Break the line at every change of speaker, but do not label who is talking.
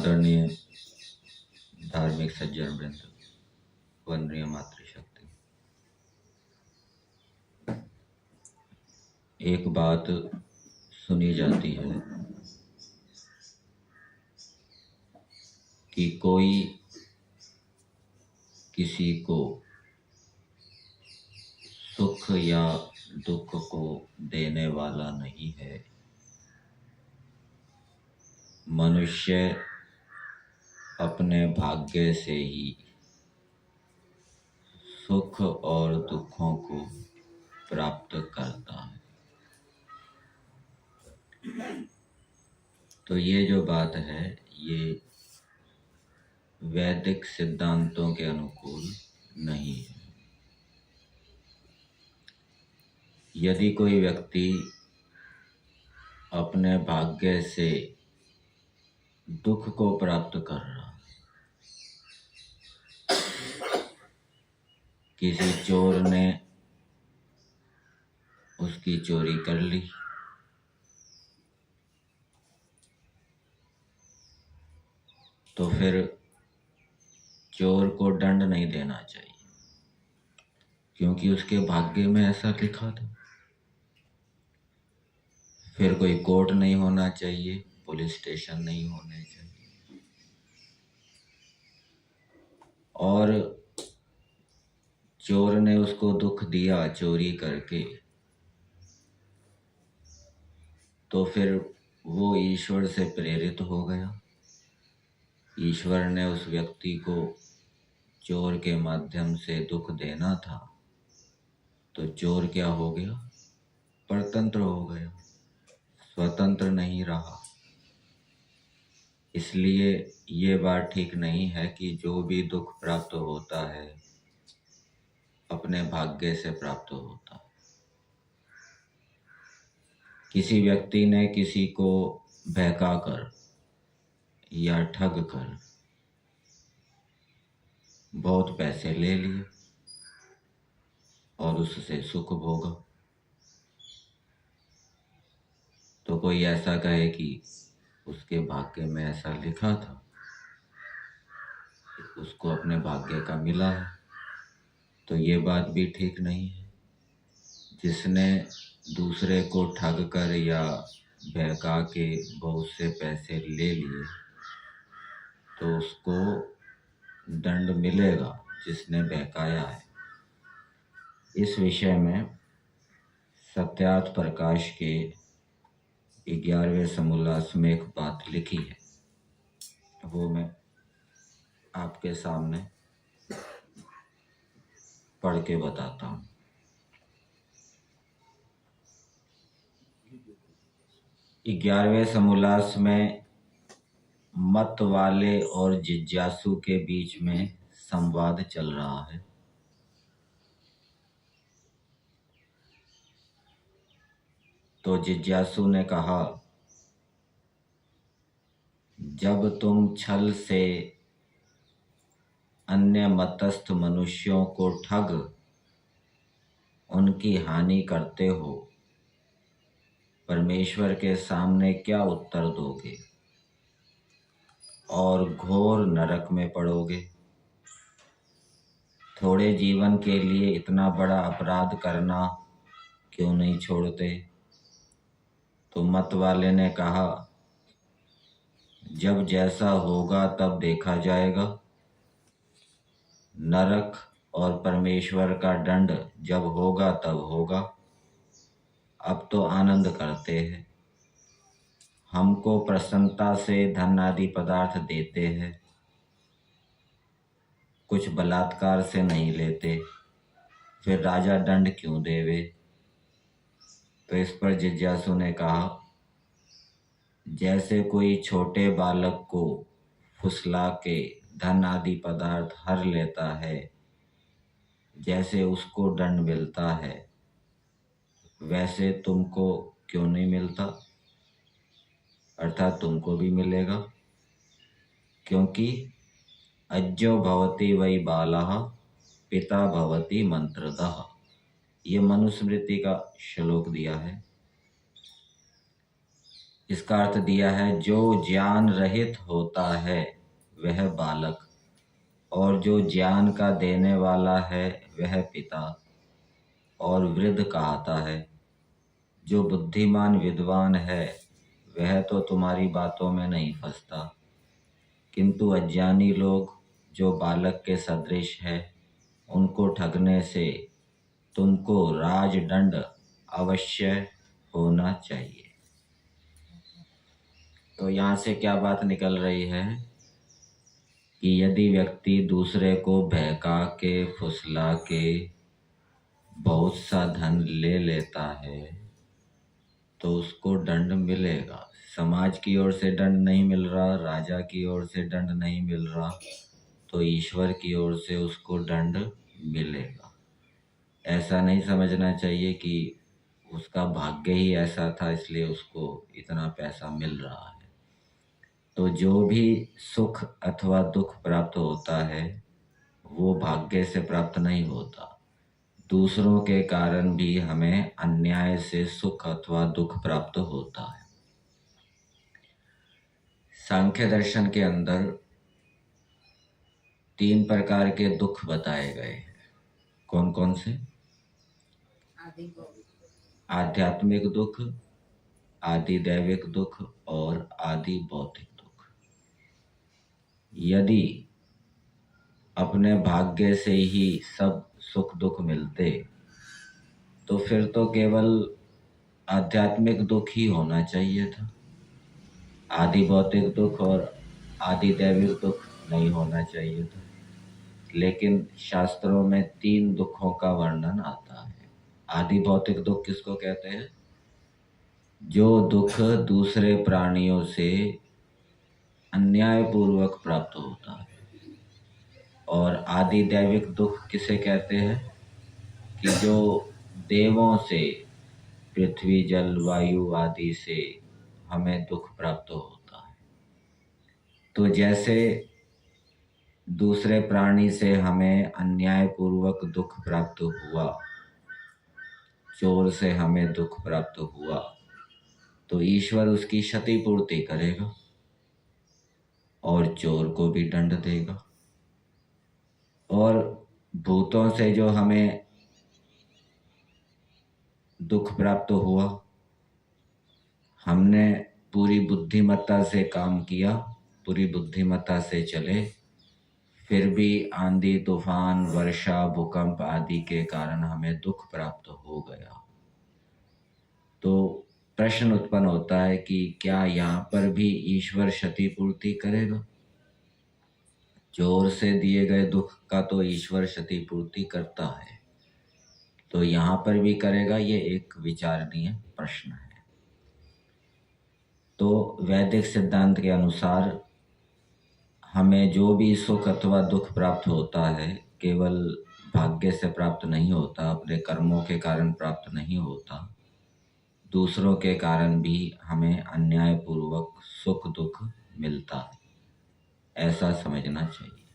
आदरणीय धार्मिक सज्जन वृंद, वंदनीय मातृशक्ति, एक बात सुनी जाती है कि कोई किसी को सुख या दुख को देने वाला नहीं है। मनुष्य अपने भाग्य से ही सुख और दुखों को प्राप्त करता है। तो ये जो बात है, ये वैदिक सिद्धांतों के अनुकूल नहीं है। यदि कोई व्यक्ति अपने भाग्य से दुख को प्राप्त कर रहा है, किसी चोर ने उसकी चोरी कर ली, तो फिर चोर को दंड नहीं देना चाहिए, क्योंकि उसके भाग्य में ऐसा लिखा था। फिर कोई कोर्ट नहीं होना चाहिए, पुलिस स्टेशन नहीं होने चाहिए। और चोर ने उसको दुख दिया चोरी करके, तो फिर वो ईश्वर से प्रेरित हो गया। ईश्वर ने उस व्यक्ति को चोर के माध्यम से दुख देना था, तो चोर क्या हो गया? परतंत्र हो गया, स्वतंत्र नहीं रहा। इसलिए ये बात ठीक नहीं है कि जो भी दुख प्राप्त होता है अपने भाग्य से प्राप्त होता है। किसी व्यक्ति ने किसी को बहका कर या ठग कर बहुत पैसे ले लिए और उससे सुख भोगा, तो कोई ऐसा कहे कि उसके भाग्य में ऐसा लिखा था, उसको अपने भाग्य का मिला है, तो ये बात भी ठीक नहीं है। जिसने दूसरे को ठग कर या बहका के बहुत से पैसे ले लिए, तो उसको दंड मिलेगा जिसने बहकाया है। इस विषय में सत्यार्थ प्रकाश के 11वें समोल्लास में एक बात लिखी है, वो मैं आपके सामने पढ़ के बताता हूँ। ग्यारहवें समोल्लास में मत वाले और जिज्ञासु के बीच में संवाद चल रहा है। तो जिज्ञासु ने कहा, जब तुम छल से अन्य मतस्थ मनुष्यों को ठग उनकी हानि करते हो, परमेश्वर के सामने क्या उत्तर दोगे और घोर नरक में पड़ोगे। थोड़े जीवन के लिए इतना बड़ा अपराध करना क्यों नहीं छोड़ते? तो मत वाले ने कहा, जब जैसा होगा तब देखा जाएगा। नरक और परमेश्वर का दंड जब होगा तब होगा। अब तो आनंद करते हैं, हमको प्रसन्नता से धन आदि पदार्थ देते हैं, कुछ बलात्कार से नहीं लेते, फिर राजा दंड क्यों देवे? तो इस पर जिज्ञासु ने कहा, जैसे कोई छोटे बालक को फुसला के धन आदि पदार्थ हर लेता है, जैसे उसको दंड मिलता है, वैसे तुमको क्यों नहीं मिलता? अर्थात तुमको भी मिलेगा, क्योंकि अज्जो भवति वै बालः पिता भवति मंत्रदः। ये मनुस्मृति का श्लोक दिया है। इसका अर्थ दिया है, जो ज्ञान रहित होता है वह बालक, और जो ज्ञान का देने वाला है वह पिता, और वृद्ध कहता है। जो बुद्धिमान विद्वान है वह तो तुम्हारी बातों में नहीं फंसता, किंतु अज्ञानी लोग जो बालक के सदृश है, उनको ठगने से तुमको राजदंड अवश्य होना चाहिए। तो यहाँ से क्या बात निकल रही है कि यदि व्यक्ति दूसरे को बहका के फुसला के बहुत सा धन ले लेता है तो उसको दंड मिलेगा। समाज की ओर से दंड नहीं मिल रहा, राजा की ओर से दंड नहीं मिल रहा, तो ईश्वर की ओर से उसको दंड मिलेगा। ऐसा नहीं समझना चाहिए कि उसका भाग्य ही ऐसा था इसलिए उसको इतना पैसा मिल रहा है। तो जो भी सुख अथवा दुख प्राप्त होता है वो भाग्य से प्राप्त नहीं होता। दूसरों के कारण भी हमें अन्याय से सुख अथवा दुख प्राप्त होता है। सांख्य दर्शन के अंदर 3 प्रकार के दुख बताए गए हैं। कौन कौन से? आध्यात्मिक दुख, आदि दैविक दुख और आदि भौतिक दुख। यदि अपने भाग्य से ही सब सुख दुख मिलते तो फिर तो केवल आध्यात्मिक दुख ही होना चाहिए था, आदि भौतिक दुख और आदि दैविक दुख नहीं होना चाहिए था। लेकिन शास्त्रों में 3 दुखों का वर्णन आता है। आदि भौतिक दुख किसको कहते हैं? जो दुख दूसरे प्राणियों से अन्यायपूर्वक प्राप्त होता है। और आदि दैविक दुख किसे कहते हैं? कि जो देवों से, पृथ्वी जल वायु आदि से हमें दुख प्राप्त होता है। तो जैसे दूसरे प्राणी से हमें अन्यायपूर्वक दुख प्राप्त हुआ, चोर से हमें दुख प्राप्त हुआ, तो ईश्वर उसकी क्षतिपूर्ति करेगा और चोर को भी दंड देगा। और भूतों से जो हमें दुख प्राप्त हुआ, हमने पूरी बुद्धिमत्ता से काम किया, पूरी बुद्धिमत्ता से चले, फिर भी आंधी तूफान वर्षा भूकंप आदि के कारण हमें दुख प्राप्त हो गया। तो प्रश्न उत्पन्न होता है कि क्या यहाँ पर भी ईश्वर क्षतिपूर्ति करेगा? चोर से दिए गए दुख का तो ईश्वर क्षतिपूर्ति करता है, तो यहाँ पर भी करेगा? ये एक विचारणीय प्रश्न है। तो वैदिक सिद्धांत के अनुसार हमें जो भी सुख अथवा दुख प्राप्त होता है केवल भाग्य से प्राप्त नहीं होता, अपने कर्मों के कारण प्राप्त नहीं होता, दूसरों के कारण भी हमें अन्यायपूर्वक सुख दुख मिलता है, ऐसा समझना चाहिए।